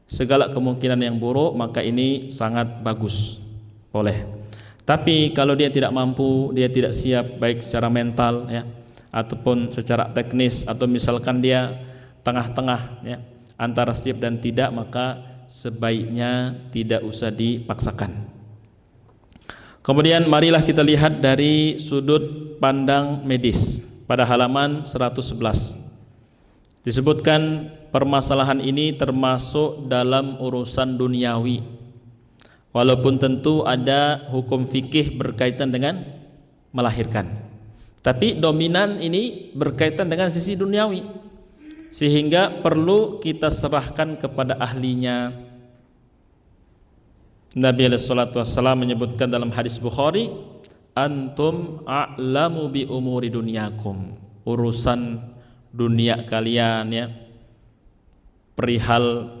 segala kemungkinan yang buruk, maka ini sangat bagus. Boleh. Tapi kalau dia tidak mampu, dia tidak siap baik secara mental ya ataupun secara teknis, atau misalkan dia tengah-tengah ya antara siap dan tidak, maka sebaiknya tidak usah dipaksakan. Kemudian marilah kita lihat dari sudut pandang medis pada halaman 111. Disebutkan permasalahan ini termasuk dalam urusan duniawi. Walaupun tentu ada hukum fikih berkaitan dengan melahirkan, tapi dominan ini berkaitan dengan sisi duniawi, sehingga perlu kita serahkan kepada ahlinya. Nabi SAW menyebutkan dalam hadis Bukhari, antum a'lamu bi umuri dunyakum, urusan dunia kalian ya, perihal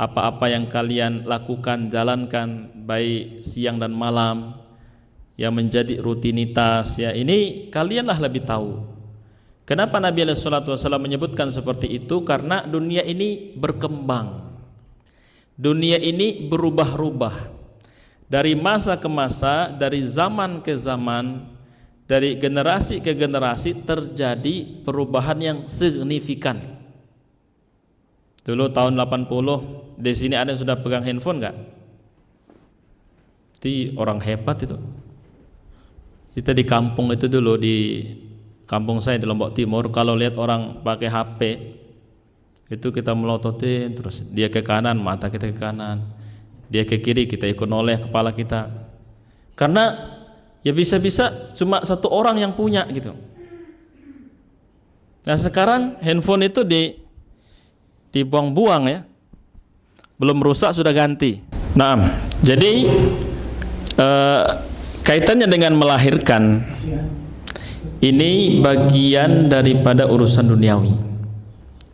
apa-apa yang kalian lakukan, jalankan baik siang dan malam yang menjadi rutinitas ya, ini kalianlah lebih tahu. Kenapa Nabi SAW menyebutkan seperti itu? Karena dunia ini berkembang, dunia ini berubah-ubah dari masa ke masa, dari zaman ke zaman, dari generasi ke generasi terjadi perubahan yang signifikan. Dulu tahun 80 di sini ada yang sudah pegang handphone nggak? Itu orang hebat itu. Kita di kampung itu dulu, di kampung saya di Lombok Timur, kalau lihat orang pakai HP itu kita melototin terus, dia ke kanan mata kita ke kanan, dia ke kiri kita ikut noleh kepala kita, karena ya bisa-bisa cuma satu orang yang punya gitu. Nah sekarang handphone itu dibuang-buang ya, belum rusak sudah ganti. Nah, jadi kaitannya dengan melahirkan ini bagian daripada urusan duniawi,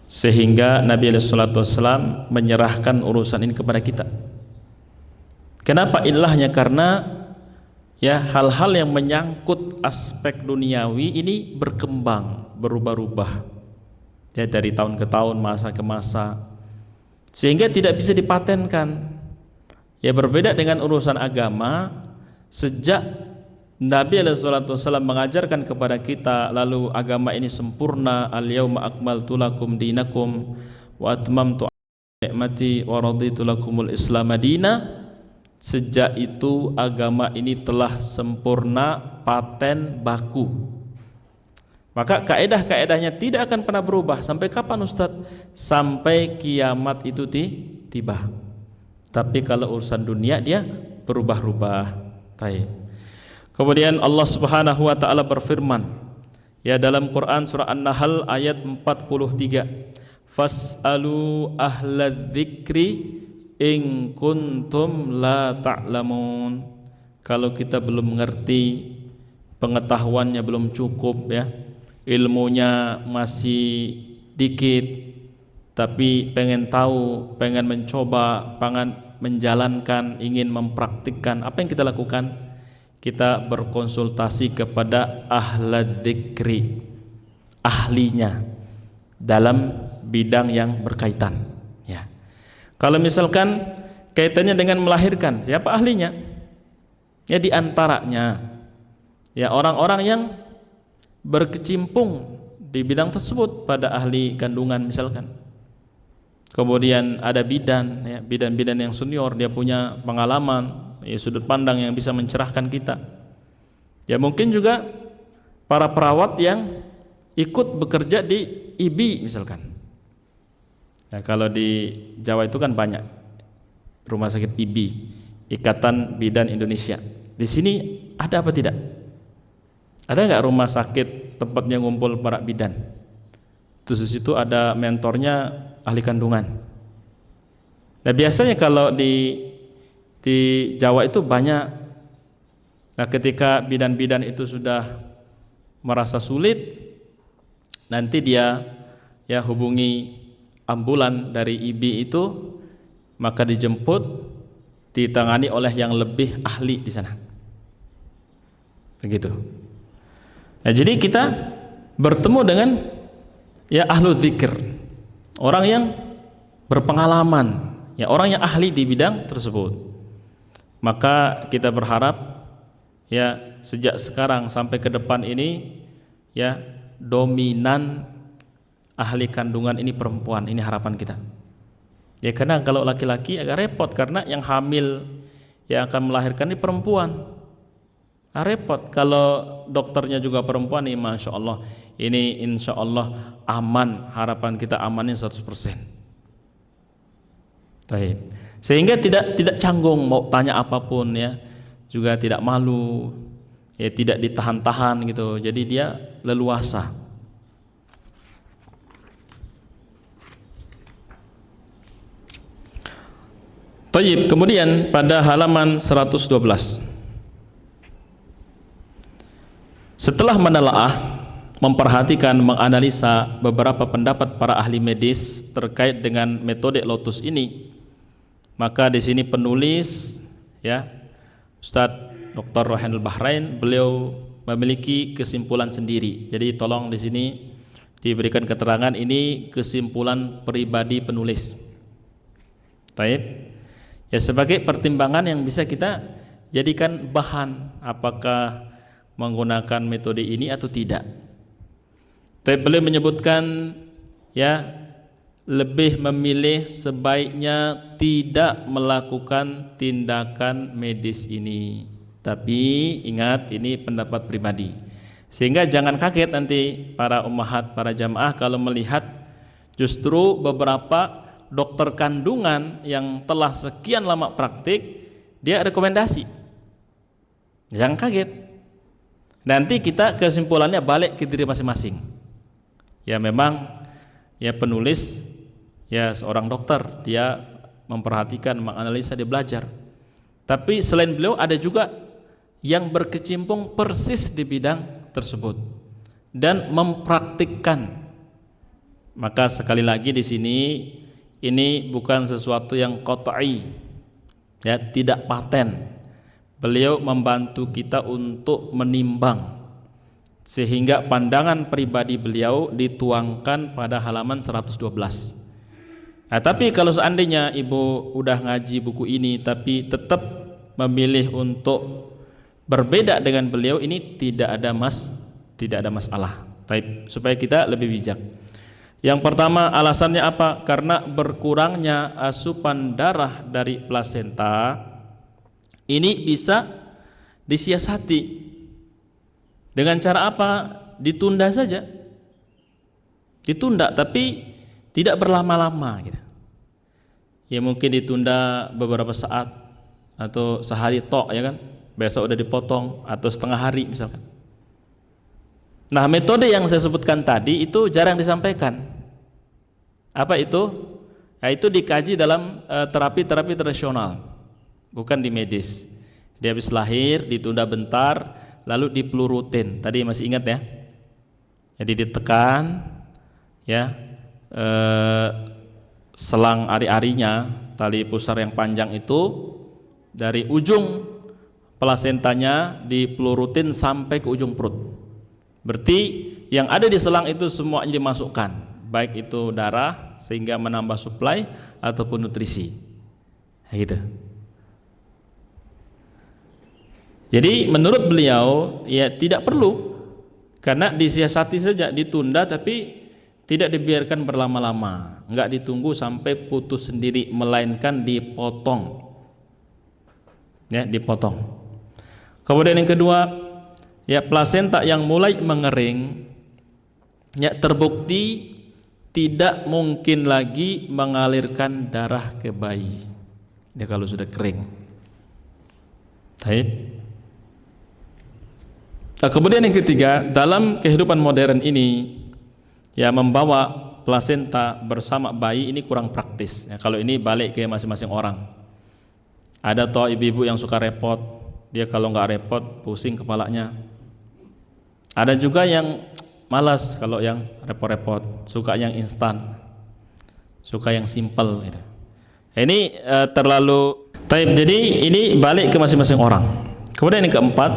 sehingga Nabi SAW menyerahkan urusan ini kepada kita. Kenapa ilahnya? Karena ya hal-hal yang menyangkut aspek duniawi ini berkembang, berubah-ubah ya, dari tahun ke tahun, masa ke masa, sehingga tidak bisa dipatenkan. Ya berbeda dengan urusan agama, sejak Nabi SAW mengajarkan kepada kita, lalu agama ini sempurna, al-yauma akmaltu lakum dinakum wa atmamtu ni'mati wa raditu lakumul islam madina. Sejak itu agama ini telah sempurna, paten baku. Maka kaedah-kaedahnya tidak akan pernah berubah. Sampai kapan Ustadz? Sampai kiamat itu tiba. Tapi kalau urusan dunia dia berubah-ubah. Baik. Kemudian Allah Subhanahu wa taala berfirman ya dalam Quran surah An-Nahl ayat 43, fas'alu ahladzikri in kuntum la ta'lamun. Kalau kita belum mengerti, pengetahuannya belum cukup ya, ilmunya masih dikit, tapi pengen tahu, pengen mencoba, pengen menjalankan, ingin mempraktikkan, apa yang kita lakukan? Kita berkonsultasi kepada ahladzikri, ahlinya dalam bidang yang berkaitan ya. Kalau misalkan kaitannya dengan melahirkan, siapa ahlinya? Ya diantaranya ya orang-orang yang berkecimpung di bidang tersebut, pada ahli kandungan misalkan. Kemudian ada bidan ya, bidan-bidan yang senior, dia punya pengalaman ya, sudut pandang yang bisa mencerahkan kita. Ya mungkin juga para perawat yang ikut bekerja di IBI misalkan. Ya, kalau di Jawa itu kan banyak rumah sakit IBI, Ikatan Bidan Indonesia. Di sini ada apa tidak? Ada nggak rumah sakit tempatnya ngumpul para bidan? Terus di situ ada mentornya ahli kandungan. Nah biasanya kalau di Jawa itu banyak Nah, ketika bidan-bidan itu sudah merasa sulit, nanti dia ya hubungi ambulan dari IB itu, maka dijemput, ditangani oleh yang lebih ahli di sana. Begitu. Nah, jadi kita bertemu dengan ya ahlu dzikir, orang yang berpengalaman, ya orang yang ahli di bidang tersebut. Maka kita berharap ya sejak sekarang sampai ke depan ini ya dominan ahli kandungan ini perempuan, ini harapan kita. Ya karena kalau laki-laki agak repot, karena yang hamil yang akan melahirkan ini perempuan. Nah, repot kalau dokternya juga perempuan nih, Masya Allah, ini insya Allah aman, harapan kita amannya 100%. Baik. Sehingga tidak canggung mau tanya apapun ya, juga tidak malu, ya tidak ditahan-tahan gitu. Jadi dia leluasa. Tayyib, kemudian pada halaman 112. Setelah menelaah, memperhatikan, menganalisa beberapa pendapat para ahli medis terkait dengan metode lotus ini, maka di sini penulis ya Ustadz Dr. Rohanul Bahrain, beliau memiliki kesimpulan sendiri. Jadi tolong di sini diberikan keterangan, ini kesimpulan pribadi penulis. Taib. Ya sebagai pertimbangan yang bisa kita jadikan bahan apakah menggunakan metode ini atau tidak. Taib, beliau menyebutkan ya lebih memilih sebaiknya tidak melakukan tindakan medis ini. Tapi ingat, ini pendapat pribadi. Sehingga jangan kaget nanti para ummahat, para jamaah kalau melihat justru beberapa dokter kandungan yang telah sekian lama praktik, dia rekomendasi. Jangan kaget. Nanti kita kesimpulannya balik ke diri masing-masing. Ya memang ya penulis ya seorang dokter, dia memperhatikan, menganalisa, dia belajar. Tapi selain beliau ada juga yang berkecimpung persis di bidang tersebut dan mempraktikkan. Maka sekali lagi di sini ini bukan sesuatu yang qat'i, ya tidak paten. Beliau membantu kita untuk menimbang sehingga pandangan pribadi beliau dituangkan pada halaman 112. Nah, tapi kalau seandainya ibu udah ngaji buku ini tapi tetap memilih untuk berbeda dengan beliau, ini tidak ada masalah. Baik, supaya kita lebih bijak. Yang pertama, alasannya apa? Karena berkurangnya asupan darah dari plasenta ini bisa disiasati. Dengan cara apa? Ditunda saja. Ditunda tapi tidak berlama-lama gitu. Ya mungkin ditunda beberapa saat atau sehari tok ya kan, besok udah dipotong, atau setengah hari misalkan. Nah, metode yang saya sebutkan tadi itu jarang disampaikan. Apa itu? Ya, itu dikaji dalam terapi-terapi tradisional, bukan di medis. Dia habis lahir ditunda bentar, lalu diplurutin. Tadi masih ingat ya? Jadi ditekan ya, selang ari-arinya, tali pusar yang panjang itu dari ujung plasentanya diplurutin sampai ke ujung perut. Berarti yang ada di selang itu semuanya dimasukkan, baik itu darah sehingga menambah suplai ataupun nutrisi. Gitu. Jadi menurut beliau ya tidak perlu, karena disiasati saja, ditunda tapi tidak dibiarkan berlama-lama, enggak ditunggu sampai putus sendiri, melainkan dipotong. Ya, dipotong. Kemudian yang kedua, ya plasenta yang mulai mengering ya terbukti tidak mungkin lagi mengalirkan darah ke bayi. Ya kalau sudah kering. Baik. Nah, kemudian yang ketiga, dalam kehidupan modern ini ya membawa plasenta bersama bayi ini kurang praktis. Ya, kalau ini balik ke masing-masing orang. Ada toh ibu-ibu yang suka repot, dia kalau nggak repot pusing kepalanya. Ada juga yang malas kalau yang repot-repot, suka yang instan, suka yang simple gitu. Ini terlalu taib. Jadi ini balik ke masing-masing orang. Kemudian yang keempat,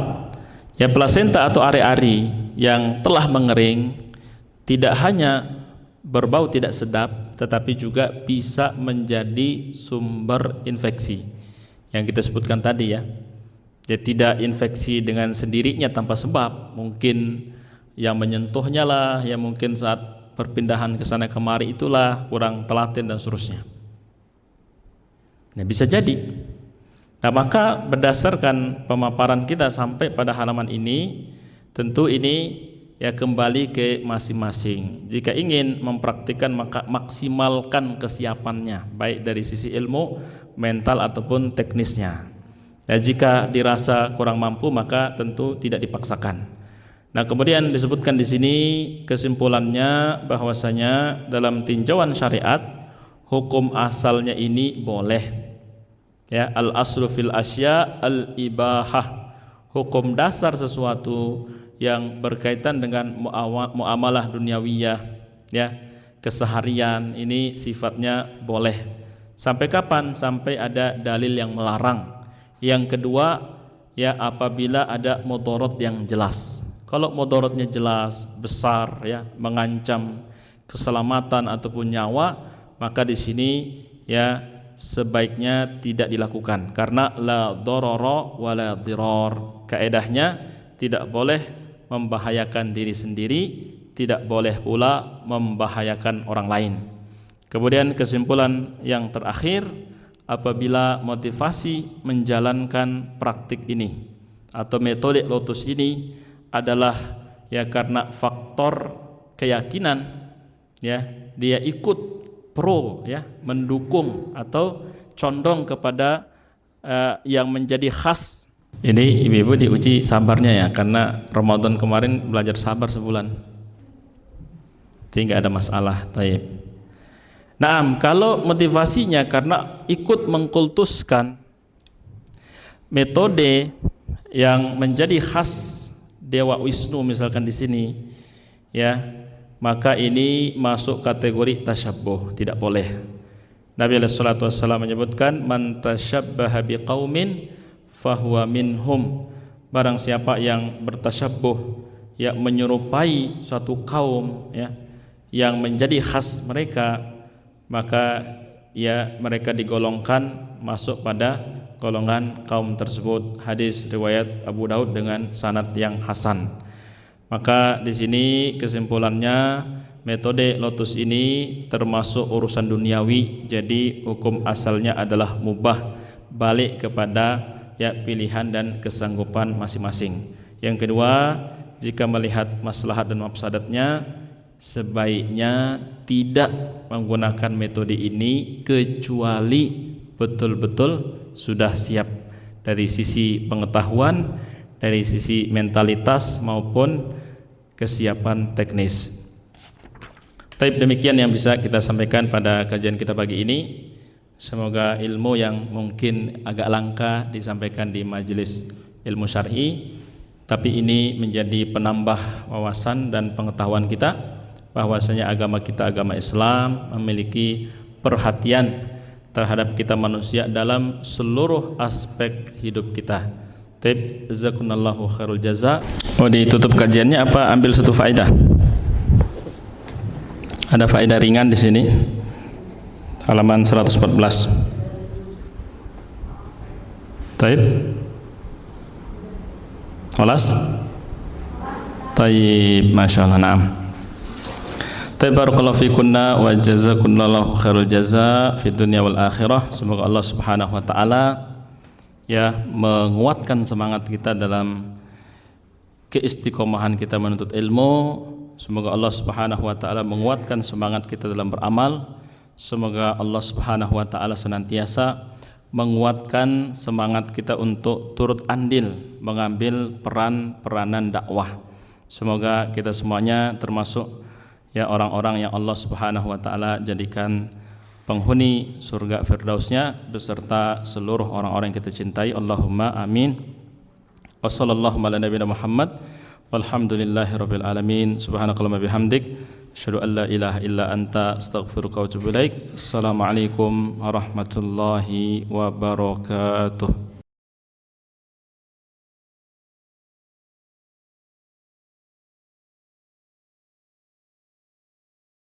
ya plasenta atau ari-ari yang telah mengering tidak hanya berbau tidak sedap, tetapi juga bisa menjadi sumber infeksi yang kita sebutkan tadi ya. Jadi tidak infeksi dengan sendirinya tanpa sebab, mungkin yang menyentuhnya lah, yang mungkin saat perpindahan ke sana kemari itulah kurang telaten dan seterusnya. Nah, bisa jadi. Nah, maka berdasarkan pemaparan kita sampai pada halaman ini, tentu ini ya kembali ke masing-masing. Jika ingin mempraktikkan maka maksimalkan kesiapannya, baik dari sisi ilmu, mental ataupun teknisnya. Nah, jika dirasa kurang mampu maka tentu tidak dipaksakan. Nah, kemudian disebutkan di sini kesimpulannya bahwasanya dalam tinjauan syariat hukum asalnya ini boleh. Ya, al aslu fil asya al ibahah. Hukum dasar sesuatu yang berkaitan dengan muamalah duniawiyah, ya, keseharian ini sifatnya boleh. Sampai kapan? Sampai ada dalil yang melarang. Yang kedua, ya apabila ada mudarat yang jelas. Kalau mudaratnya jelas, besar, ya, mengancam keselamatan ataupun nyawa, maka di sini ya sebaiknya tidak dilakukan karena la darara wa la dirar. Kaedahnya tidak boleh membahayakan diri sendiri, tidak boleh pula membahayakan orang lain. Kemudian kesimpulan yang terakhir, apabila motivasi menjalankan praktik ini atau metode lotus ini adalah ya karena faktor keyakinan, ya dia ikut pro, ya mendukung atau condong kepada yang menjadi khas. Ini ibu-ibu diuji sabarnya ya, karena Ramadan kemarin belajar sabar sebulan, jadi nggak ada masalah. Taib. Nah, kalau motivasinya karena ikut mengkultuskan metode yang menjadi khas Dewa Wisnu misalkan di sini, ya, maka ini masuk kategori tasyabbuh, tidak boleh. Nabi sallallahu alaihi wasallam menyebutkan man tasyabbaha biqaumin fahuwa minhum. Barang siapa yang bertasyabbuh, ya menyerupai suatu kaum, ya, yang menjadi khas mereka, maka ya mereka digolongkan masuk pada golongan kaum tersebut. Hadis riwayat Abu Daud dengan sanad yang hasan. Maka di sini kesimpulannya metode lotus ini termasuk urusan duniawi, jadi hukum asalnya adalah mubah, balik kepada ya pilihan dan kesanggupan masing-masing. Yang kedua, jika melihat maslahat dan mafsadatnya, sebaiknya tidak menggunakan metode ini kecuali betul-betul sudah siap dari sisi pengetahuan, dari sisi mentalitas maupun kesiapan teknis. Tapi demikian yang bisa kita sampaikan pada kajian kita pagi ini. Semoga ilmu yang mungkin agak langka disampaikan di majelis ilmu syar'i, tapi ini menjadi penambah wawasan dan pengetahuan kita bahwasanya agama kita, agama Islam, memiliki perhatian terhadap kita manusia dalam seluruh aspek hidup kita. Jazakumullahu khairul jaza. Oh, ditutup kajiannya apa? Ambil satu faedah. Ada faedah ringan di sini. Halaman 114. Taib. Khalas? Taib, masyaallah. Naam. Barakallahu fikunna wa jazakumullahu khairul jaza fid dunya wal akhirah. Semoga Allah Subhanahu wa taala ya menguatkan semangat kita dalam keistiqomahan kita menuntut ilmu. Semoga Allah Subhanahu wa taala menguatkan semangat kita dalam beramal. Semoga Allah Subhanahu wa taala senantiasa menguatkan semangat kita untuk turut andil mengambil peranan dakwah. Semoga kita semuanya termasuk ya orang-orang yang Allah Subhanahu wa taala jadikan penghuni surga firdausnya beserta seluruh orang-orang yang kita cintai. Allahumma amin Wa sallallahu ala nabiyina Muhammad. Walhamdulillahirabbil alamin. Subhanakallahumma bihamdik, asyhadu an la ilaha illa anta, astaghfiruka wa atubu ilaik. Assalamualaikum warahmatullahi wabarakatuh.